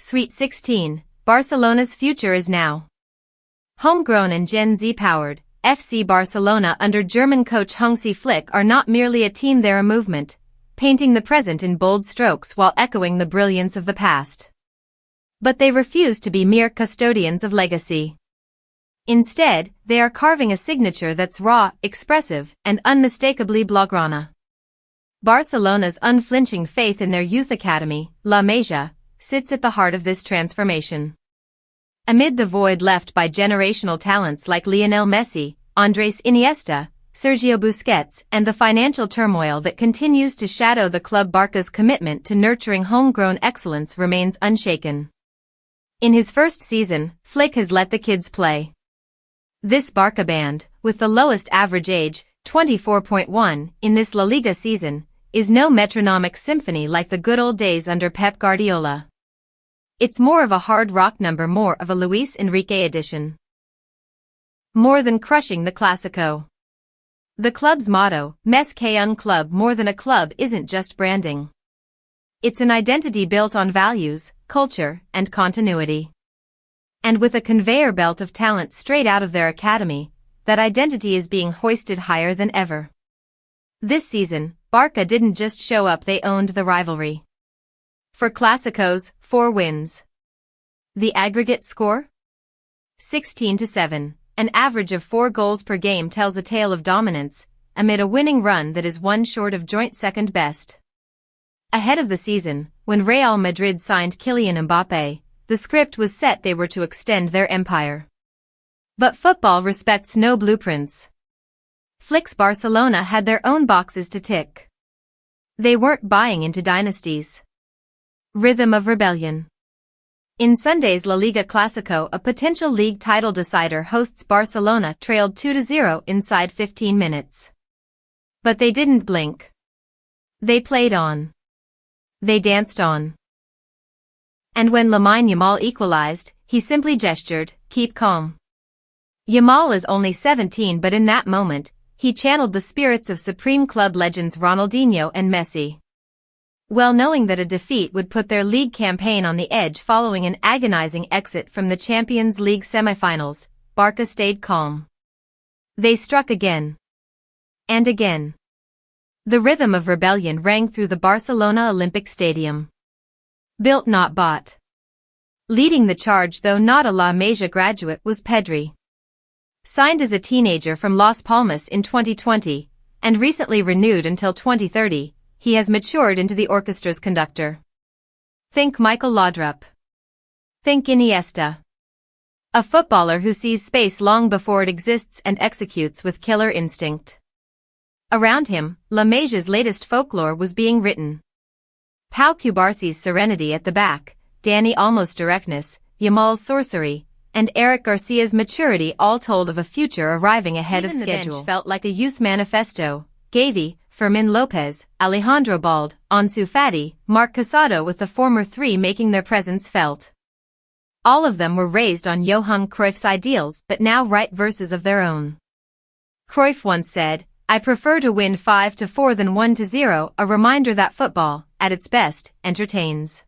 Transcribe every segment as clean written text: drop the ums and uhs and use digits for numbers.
Sweet 16, Barcelona's future is now. Homegrown and Gen Z-powered, FC Barcelona under German coach Hansi Flick are not merely a team, they're a movement, painting the present in bold strokes while echoing the brilliance of the past. But they refuse to be mere custodians of legacy. Instead, they are carving a signature that's raw, expressive, and unmistakably Blaugrana. Barcelona's unflinching faith in their youth academy, La Masia, sits at the heart of this transformation. Amid the void left by generational talents like Lionel Messi, Andres Iniesta, Sergio Busquets, and the financial turmoil that continues to shadow the club, Barca's commitment to nurturing homegrown excellence remains unshaken. In his first season, Flick has let the kids play. This Barca band, with the lowest average age, 24.1, in this LaLiga season, is no metronomic symphony like the good old days under Pep Guardiola. It's more of a hard rock number, more of a Luis Enrique edition. More than crushing the Clásico. The club's motto, Més que un club, more than a club, isn't just branding. It's an identity built on values, culture, and continuity. And with a conveyor belt of talent straight out of their academy, that identity is being hoisted higher than ever. This season, Barca didn't just show up, they owned the rivalry. For Clásicos, 4 wins. The aggregate score? 16-7, an average of 4 goals per game tells a tale of dominance, amid a winning run that is one short of joint second best. Ahead of the season, when Real Madrid signed Kylian Mbappé, the script was set, they were to extend their empire. But football respects no blueprints. Flick's Barcelona had their own boxes to tick. They weren't buying into dynasties. Rhythm of rebellion. In Sunday's La Liga Clásico, a potential league title decider, hosts Barcelona trailed 2-0 inside 15 minutes. But they didn't blink. They played on. They danced on. And when Lamine Yamal equalized, he simply gestured, "Keep calm." Yamal is only 17, but in that moment, he channeled the spirits of Supreme Club legends Ronaldinho and Messi. Well knowing that a defeat would put their league campaign on the edge following an agonizing exit from the Champions League semifinals, Barca stayed calm. They struck again. And again. The rhythm of rebellion rang through the Barcelona Olympic Stadium. Built not bought. Leading the charge, though not a La Masia graduate, was Pedri. Signed as a teenager from Las Palmas in 2020, and recently renewed until 2030, he has matured into the orchestra's conductor. Think Michael Laudrup. Think Iniesta. A footballer who sees space long before it exists and executes with killer instinct. Around him, La Masia's latest folklore was being written. Pau Cubarsi's serenity at the back, Dani Olmo's directness, Yamal's sorcery, and Eric Garcia's maturity all told of a future arriving ahead of schedule. Even the bench felt like a youth manifesto. Gavi, Fermin Lopez, Alejandro Balde, Ansu Fati, Marc Casado, with the former 3 making their presence felt. All of them were raised on Johan Cruyff's ideals but now write verses of their own. Cruyff once said, "I prefer to win 5-4 than 1-0, a reminder that football, at its best, entertains."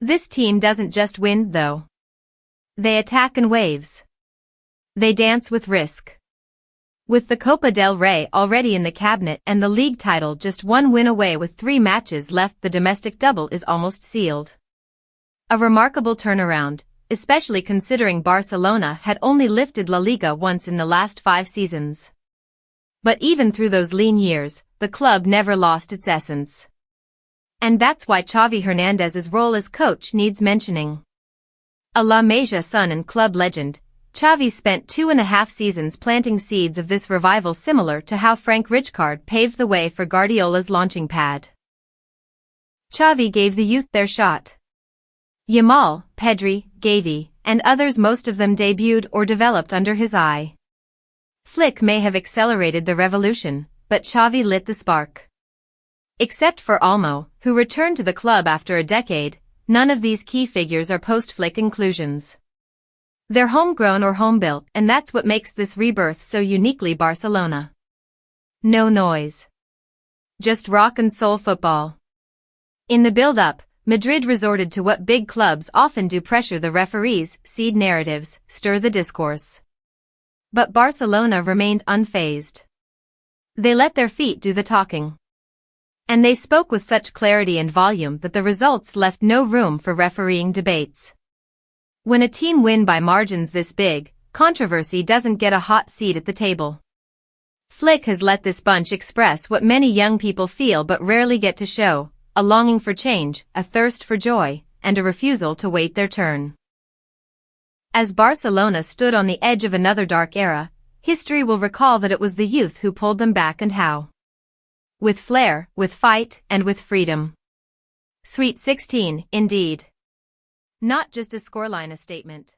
This team doesn't just win, though. They attack in waves. They dance with risk. With the Copa del Rey already in the cabinet and the league title just 1 win away with 3 matches left, the domestic double is almost sealed. A remarkable turnaround, especially considering Barcelona had only lifted La Liga once in the last 5 seasons. But even through those lean years, the club never lost its essence. And that's why Xavi Hernandez's role as coach needs mentioning. A La Masia son and club legend, Xavi spent 2.5 seasons planting seeds of this revival, similar to how Frank Rijkaard paved the way for Guardiola's launching pad. Xavi gave the youth their shot. Yamal, Pedri, Gavi, and others, most of them debuted or developed under his eye. Flick may have accelerated the revolution, but Xavi lit the spark. Except for Olmo, who returned to the club after a decade, none of these key figures are post-Flick inclusions. They're homegrown or home-built, and that's what makes this rebirth so uniquely Barcelona. No noise. Just rock and soul football. In the build-up, Madrid resorted to what big clubs often do: pressure the referees, seed narratives, stir the discourse. But Barcelona remained unfazed. They let their feet do the talking. And they spoke with such clarity and volume that the results left no room for refereeing debates. When a team wins by margins this big, controversy doesn't get a hot seat at the table. Flick has let this bunch express what many young people feel but rarely get to show: a longing for change, a thirst for joy, and a refusal to wait their turn. As Barcelona stood on the edge of another dark era, history will recall that it was the youth who pulled them back, and how. With flair, with fight, and with freedom. Sweet 16, indeed. Not just a scoreline, a statement.